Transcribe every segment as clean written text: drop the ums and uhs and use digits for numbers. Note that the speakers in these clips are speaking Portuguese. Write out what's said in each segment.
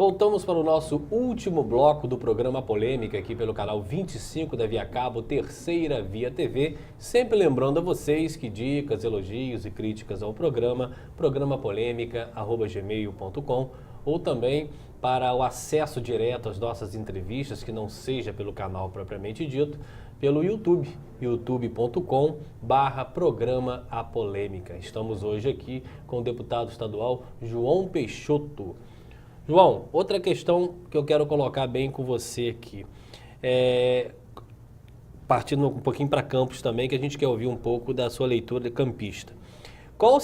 Voltamos para o nosso último bloco do programa Polêmica, aqui pelo canal 25 da Via Cabo, terceira Via TV. Sempre lembrando a vocês que dicas, elogios e críticas ao programa polêmica@gmail.com, ou também para o acesso direto às nossas entrevistas, que não seja pelo canal propriamente dito, pelo YouTube, youtube.com/programa A Polêmica. Estamos hoje aqui com o deputado estadual João Peixoto. João, outra questão que eu quero colocar bem com você aqui, partindo um pouquinho para Campos também, que a gente quer ouvir um pouco da sua leitura de campista. Qual a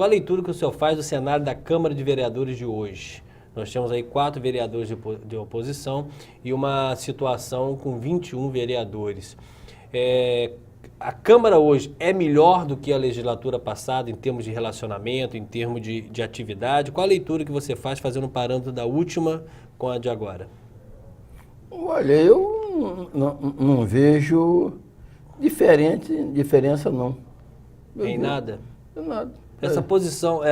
leitura que o senhor faz do cenário da Câmara de Vereadores de hoje? Nós temos aí 4 vereadores de oposição e uma situação com 21 vereadores. A Câmara hoje é melhor do que a legislatura passada em termos de relacionamento, em termos de atividade? Qual a leitura que você faz fazendo um parâmetro da última com a de agora? Olha, eu não vejo diferença não. Em nada? Em nada. Essa posição,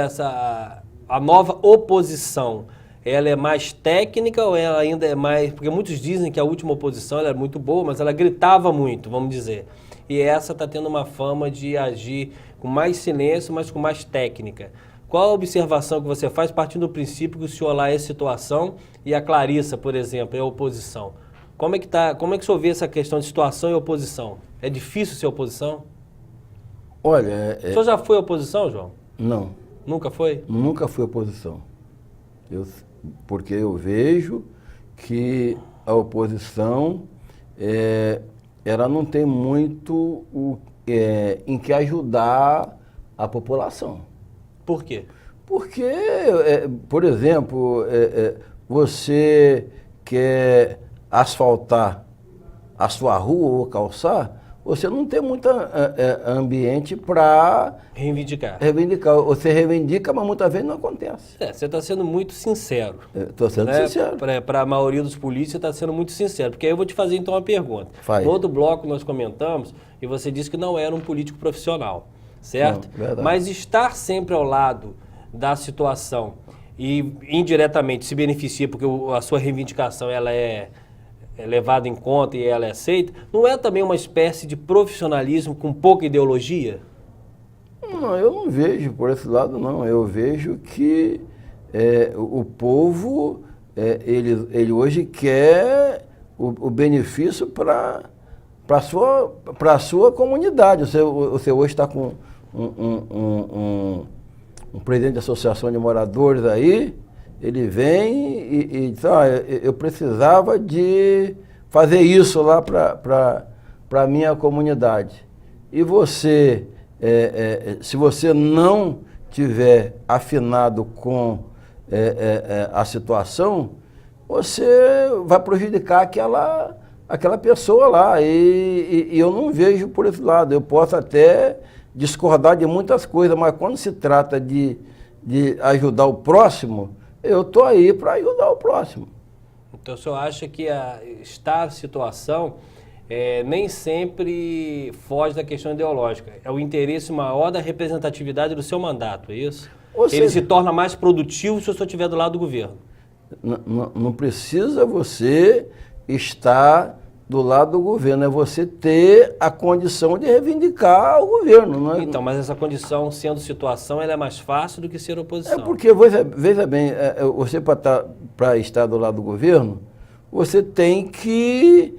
a nova oposição, ela é mais técnica ou ela ainda é mais... Porque muitos dizem que a última oposição ela era muito boa, mas ela gritava muito, vamos dizer. E essa está tendo uma fama de agir com mais silêncio, mas com mais técnica. Qual a observação que você faz partindo do princípio que o senhor lá é situação e a Clarissa, por exemplo, é oposição? Como é que o senhor vê essa questão de situação e oposição? É difícil ser oposição? Olha... O senhor já foi oposição, João? Não. Nunca foi? Nunca fui oposição. Porque eu vejo que a oposição... ela não tem muito em que ajudar a população. Por quê? Porque, por exemplo, você quer asfaltar a sua rua ou calçar, você não tem muito ambiente para reivindicar. Você reivindica, mas muitas vezes não acontece. Você está sendo muito sincero. Estou sendo sincero. Para a maioria dos políticos, você está sendo muito sincero. Porque aí eu vou te fazer então uma pergunta. Faz. No outro bloco nós comentamos e você disse que não era um político profissional, certo? Não, verdade. Mas estar sempre ao lado da situação e indiretamente se beneficia porque a sua reivindicação ela é levada em conta e ela é aceita, não é também uma espécie de profissionalismo com pouca ideologia? Não, eu não vejo por esse lado, não. Eu vejo que o povo, ele hoje quer o benefício para a sua comunidade. Você hoje está com um presidente de associação de moradores aí, ele vem e diz, eu precisava de fazer isso lá para a minha comunidade. E você, se você não tiver afinado com a situação, você vai prejudicar aquela pessoa lá. E eu não vejo por esse lado. Eu posso até discordar de muitas coisas, mas quando se trata de ajudar o próximo, eu estou aí para ajudar o próximo. Então o senhor acha que a situação nem sempre foge da questão ideológica? É o interesse maior da representatividade do seu mandato, é isso? Ele se torna mais produtivo se o senhor estiver do lado do governo? Não precisa você estar do lado do governo, é você ter a condição de reivindicar o governo. Não é? Então, mas essa condição, sendo situação, ela é mais fácil do que ser oposição. É porque, veja bem, você para estar do lado do governo, você tem que...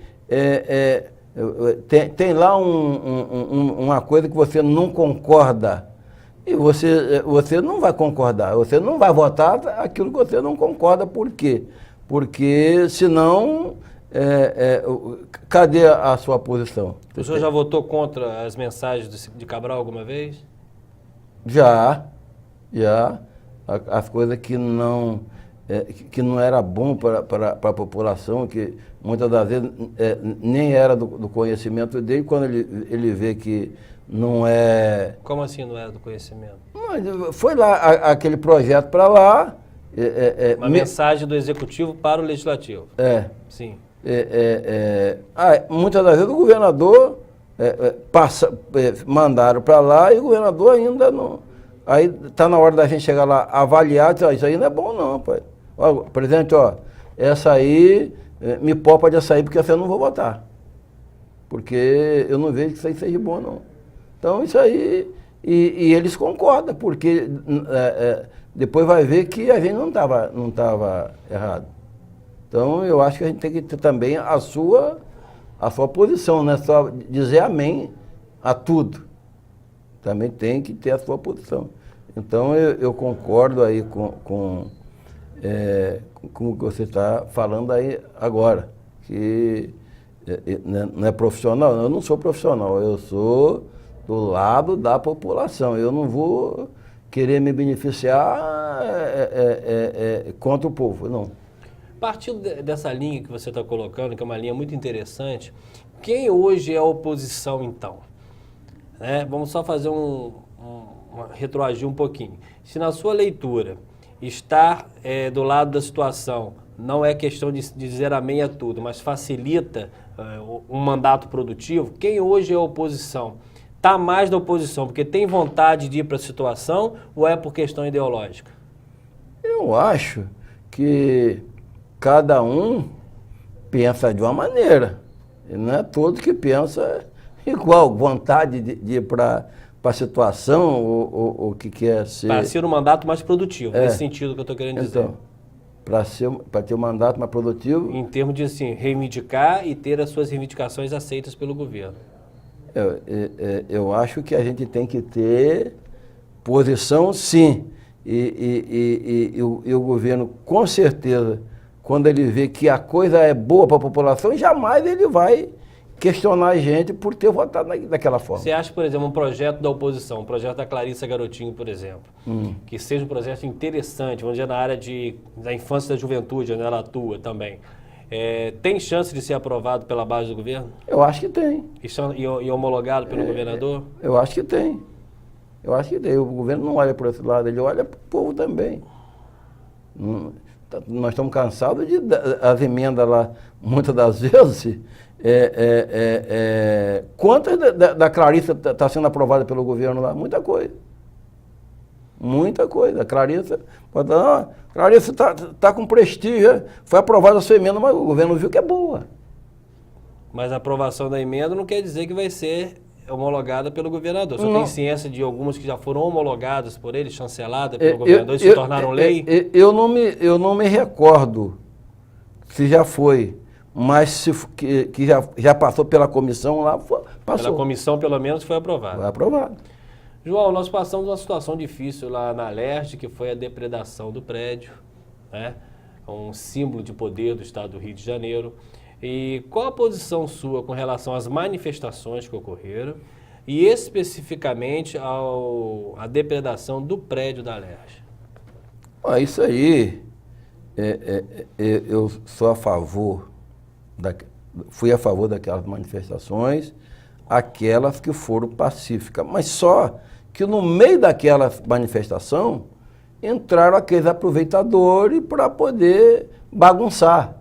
tem lá uma coisa que você não concorda, e você não vai concordar, você não vai votar aquilo que você não concorda. Por quê? Porque, senão... cadê a sua posição? O senhor já votou contra as mensagens de Cabral alguma vez? Já. As coisas que não era bom para a população, que muitas das vezes nem era do conhecimento dele, quando ele vê que não é... Como assim não era do conhecimento? Foi lá aquele projeto para lá... Uma mensagem do Executivo para o Legislativo. Sim. Muitas das vezes o governador mandaram para lá e o governador ainda não... Aí está na hora da gente chegar lá avaliar, dizer, isso aí não é bom não, pai. Ó, presidente, ó, essa aí me poupa de açaí porque essa eu não vou votar. Porque eu não vejo que isso aí seja bom, não. Então, isso aí... E eles concordam, porque depois vai ver que a gente não estava errado. Então, eu acho que a gente tem que ter também a sua posição, não é só dizer amém a tudo. Também tem que ter a sua posição. Então, eu concordo aí com o que você está falando aí agora, que não é profissional. Eu não sou profissional, eu sou do lado da população. Eu não vou querer me beneficiar contra o povo, não. Partindo dessa linha que você está colocando, que é uma linha muito interessante, quem hoje é a oposição, então? Vamos só fazer retroagir um pouquinho. Se na sua leitura estar do lado da situação não é questão de dizer amém a tudo, mas facilita um mandato produtivo, quem hoje é a oposição? Está mais da oposição porque tem vontade de ir para a situação ou é por questão ideológica? Eu acho que cada um pensa de uma maneira. E não é todo que pensa igual, vontade de ir para a situação ou que quer ser... Para ser um mandato mais produtivo, nesse sentido que eu estou querendo dizer. Para ter um mandato mais produtivo... Em termos de assim, reivindicar e ter as suas reivindicações aceitas pelo governo. Eu acho que a gente tem que ter posição, sim. E o governo, com certeza, quando ele vê que a coisa é boa para a população, jamais ele vai questionar a gente por ter votado daquela forma. Você acha, por exemplo, um projeto da oposição, um projeto da Clarissa Garotinho, por exemplo, que seja um projeto interessante, vamos dizer, na área da infância e da juventude, onde ela atua também, tem chance de ser aprovado pela base do governo? Eu acho que tem. E homologado pelo governador? Eu acho que tem. Eu acho que tem. O governo não olha por esse lado, ele olha para o povo também. Nós estamos cansados as emendas lá, muitas das vezes. Quantas da Clarissa está sendo aprovada pelo governo lá? Muita coisa. Muita coisa. A Clarissa pode falar, Clarissa está com prestígio, foi aprovada a sua emenda, mas o governo viu que é boa. Mas a aprovação da emenda não quer dizer que vai ser homologada pelo governador. Só tem ciência de algumas que já foram homologadas por ele, chanceladas pelo governador e se tornaram lei? Eu não me recordo se já foi, mas que já passou pela comissão lá, passou. Pela comissão, pelo menos, foi aprovado. Foi aprovado. João, nós passamos uma situação difícil lá na Alerj, que foi a depredação do prédio, um símbolo de poder do estado do Rio de Janeiro. E qual a posição sua com relação às manifestações que ocorreram e especificamente à depredação do prédio da Alerj? Isso aí, eu sou a favor, fui a favor daquelas manifestações, aquelas que foram pacíficas, mas só que no meio daquela manifestação entraram aqueles aproveitadores para poder bagunçar.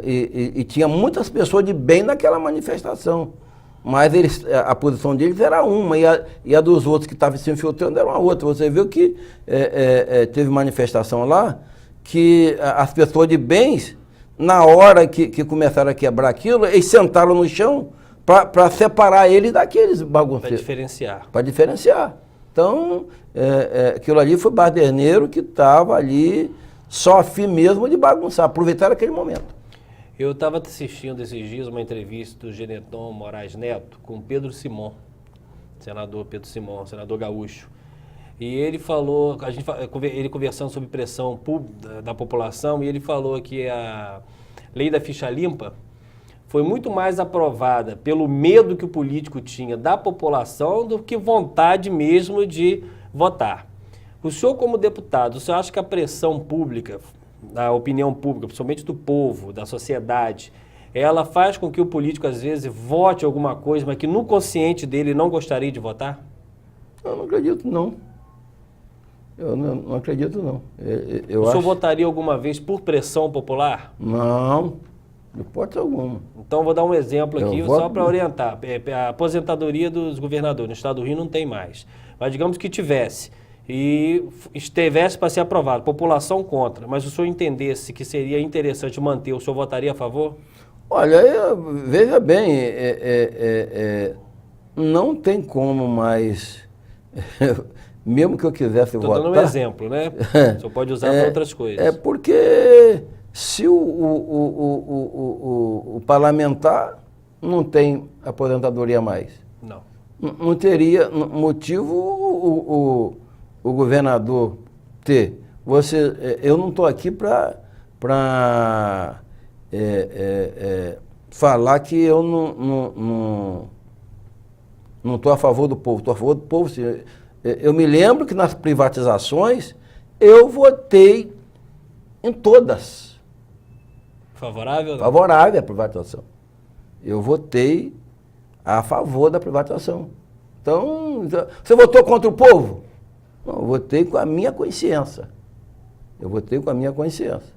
E tinha muitas pessoas de bem naquela manifestação, mas a posição deles era uma e a dos outros que estavam se infiltrando era uma outra. Você viu que teve manifestação lá que as pessoas de bens, na hora que começaram a quebrar aquilo, eles sentaram no chão para separar eles daqueles bagunceiros. Para diferenciar. Então, aquilo ali foi baderneiro que estava ali só a fim mesmo de bagunçar, aproveitar aquele momento. Eu estava assistindo esses dias uma entrevista do Geneton Moraes Neto com Pedro Simon, senador Pedro Simon, senador gaúcho. E ele falou, ele conversando sobre pressão da população, e ele falou que a lei da ficha limpa foi muito mais aprovada pelo medo que o político tinha da população do que vontade mesmo de votar. O senhor, como deputado, o senhor acha que a pressão pública, a opinião pública, principalmente do povo, da sociedade, ela faz com que o político, às vezes, vote alguma coisa, mas que no consciente dele não gostaria de votar? Eu não acredito, não. Eu não acredito, não. O senhor votaria alguma vez por pressão popular? Não, de hipótese alguma. Então, vou dar um exemplo aqui, só para orientar. A aposentadoria dos governadores no estado do Rio não tem mais. Mas digamos que tivesse. e estivesse para ser aprovado, população contra, mas o senhor entendesse que seria interessante manter, o senhor votaria a favor? Olha, veja bem, não tem como mais, mesmo que eu quisesse votar... Estou dando um exemplo, né? O senhor pode usar para outras coisas. É porque se o parlamentar não tem aposentadoria mais, não teria motivo o governador ter. Eu não estou aqui para falar que eu não estou a favor do povo. Estou a favor do povo. Eu me lembro que nas privatizações eu votei em todas. Favorável? Favorável à privatização. Eu votei a favor da privatização. Então, você votou contra o povo? Não, eu votei com a minha consciência. Eu votei com a minha consciência.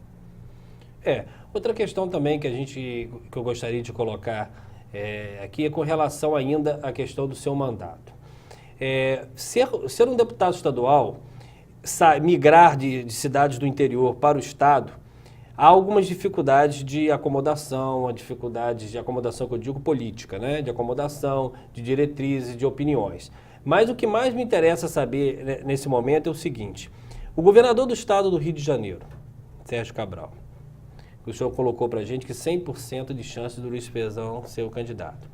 Outra questão também que eu gostaria de colocar aqui é com relação ainda à questão do seu mandato. Ser um deputado estadual, migrar de cidades do interior para o estado, há algumas dificuldades de acomodação, que eu digo política, né? De acomodação, de diretrizes, de opiniões. Mas o que mais me interessa saber nesse momento é o seguinte: o governador do estado do Rio de Janeiro, Sérgio Cabral, o senhor colocou para a gente que 100% de chance do Luiz Pezão ser o candidato.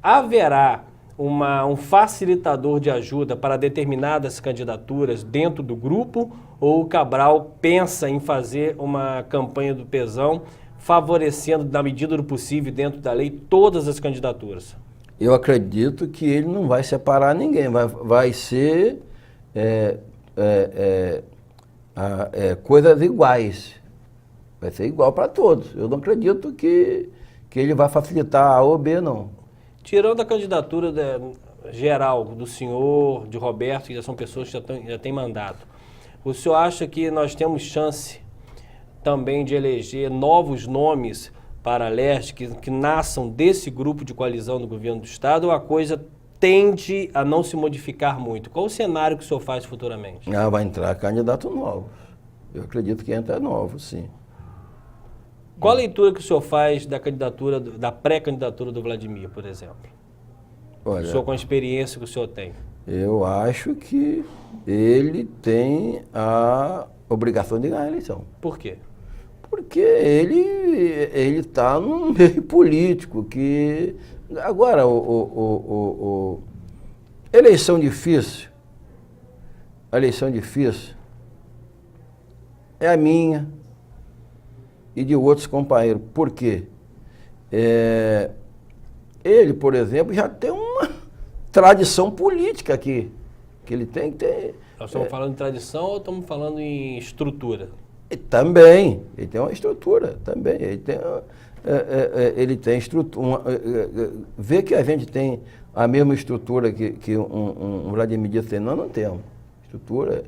Haverá um facilitador de ajuda para determinadas candidaturas dentro do grupo, ou o Cabral pensa em fazer uma campanha do Pezão favorecendo, na medida do possível, dentro da lei, todas as candidaturas? Eu acredito que ele não vai separar ninguém, vai ser coisas iguais. Vai ser igual para todos. Eu não acredito que ele vai facilitar A ou B, não. Tirando a candidatura geral do senhor, de Roberto, que já são pessoas que já têm mandato, o senhor acha que nós temos chance também de eleger novos nomes para leste que nasçam desse grupo de coalizão do governo do estado, ou a coisa tende a não se modificar muito? Qual o cenário que o senhor faz futuramente? Vai entrar candidato novo. Eu acredito que entra novo, sim. Qual a leitura que o senhor faz da pré-candidatura do Vladimir, por exemplo? Olha, o senhor, com a experiência que o senhor tem. Eu acho que ele tem a obrigação de ganhar a eleição. Por quê? Porque ele está num meio político que... Agora, eleição difícil é a minha e de outros companheiros. Por quê? Ele, por exemplo, já tem uma tradição política aqui, que ele tem que ter... Nós estamos falando em tradição ou estamos falando em estrutura? Também, ele tem uma estrutura, também. Ele tem estrutura. Vê que a gente tem a mesma estrutura que um Vladimir Dias tem. Nós não temos estrutura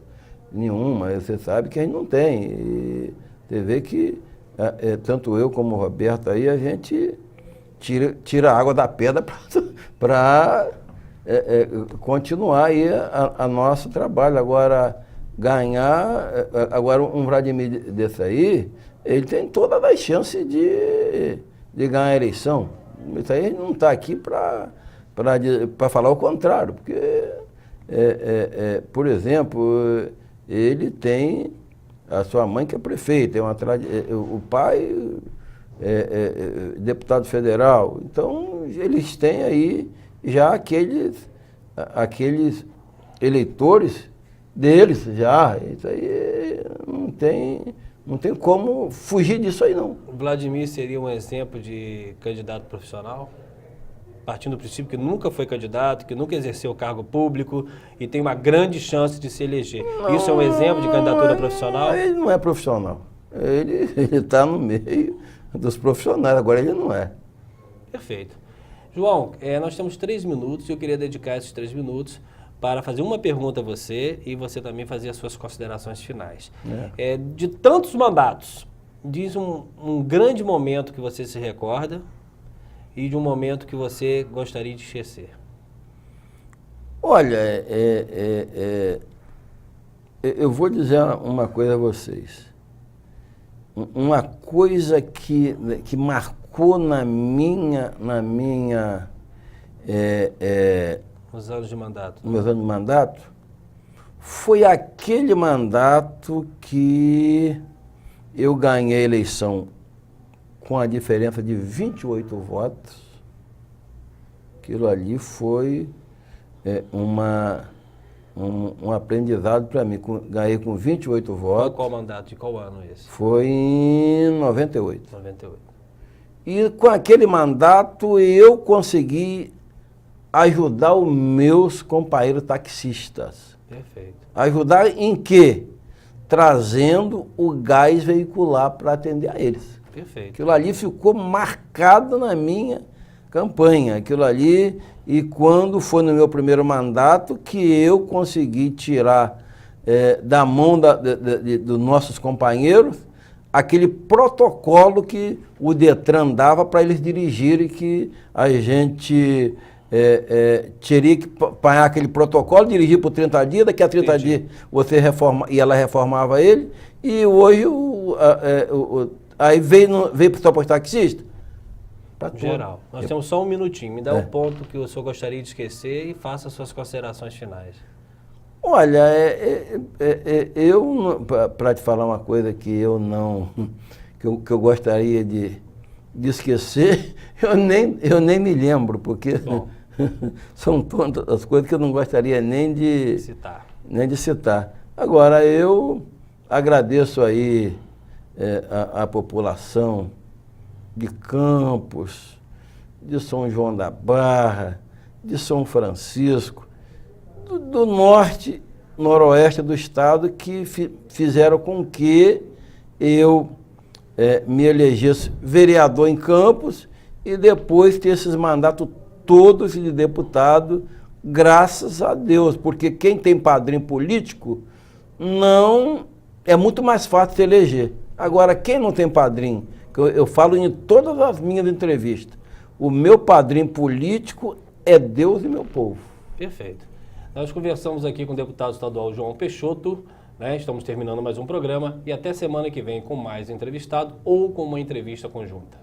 nenhuma, você sabe que a gente não tem. E você vê que tanto eu como o Roberto aí, a gente tira a água da pedra para continuar aí a nosso trabalho. Agora um Vladimir desse aí, ele tem todas as chances de ganhar a eleição. Isso aí não está aqui para falar o contrário, porque, por exemplo, ele tem a sua mãe que é prefeita, o pai deputado federal. Então, eles têm aí já aqueles eleitores deles já. Isso aí não tem como fugir disso aí, não. O Vladimir seria um exemplo de candidato profissional? Partindo do princípio que nunca foi candidato, que nunca exerceu cargo público e tem uma grande chance de se eleger. Não, isso é um exemplo de candidatura profissional? Ele não é profissional. Ele está no meio dos profissionais, agora ele não é. Perfeito. João, nós temos 3 minutos e eu queria dedicar esses 3 minutos para fazer uma pergunta a você e você também fazer as suas considerações finais. De tantos mandatos, diz um grande momento que você se recorda e de um momento que você gostaria de esquecer. Olha, eu vou dizer uma coisa a vocês. Uma coisa que marcou na minha Os anos de mandato. meus anos de mandato, foi aquele mandato que eu ganhei a eleição com a diferença de 28 votos. Aquilo ali foi um aprendizado para mim. Ganhei com 28 votos. Qual mandato? De qual ano esse? Foi em 98. 98. E com aquele mandato eu consegui ajudar os meus companheiros taxistas. Perfeito. Ajudar em quê? Trazendo o gás veicular para atender a eles. Perfeito. Aquilo ali ficou marcado na minha campanha. Aquilo ali, e quando foi no meu primeiro mandato que eu consegui tirar da mão dos nossos companheiros aquele protocolo que o Detran dava para eles dirigirem, que a gente teria que apanhar aquele protocolo, dirigir por 30 dias, daqui a 30 dias você reforma, e ela reformava ele, e hoje aí veio para o taxista. Geral. Nós temos só um minutinho. Me dá um ponto que o senhor gostaria de esquecer e faça suas considerações finais. Olha, eu, para te falar uma coisa que eu não, que eu gostaria de esquecer, eu nem me lembro, porque são tantas as coisas que eu não gostaria nem de citar. Agora, eu agradeço aí a população de Campos, de São João da Barra, de São Francisco, do norte, noroeste do estado, que fizeram com que eu me elegesse vereador em Campos e depois ter esses mandatos todos de deputado, graças a Deus, porque quem tem padrinho político não é muito mais fácil de eleger. Agora, quem não tem padrinho, eu falo em todas as minhas entrevistas, o meu padrinho político é Deus e meu povo. Perfeito. Nós conversamos aqui com o deputado estadual João Peixoto, né? Estamos terminando mais um programa e até semana que vem com mais entrevistado ou com uma entrevista conjunta.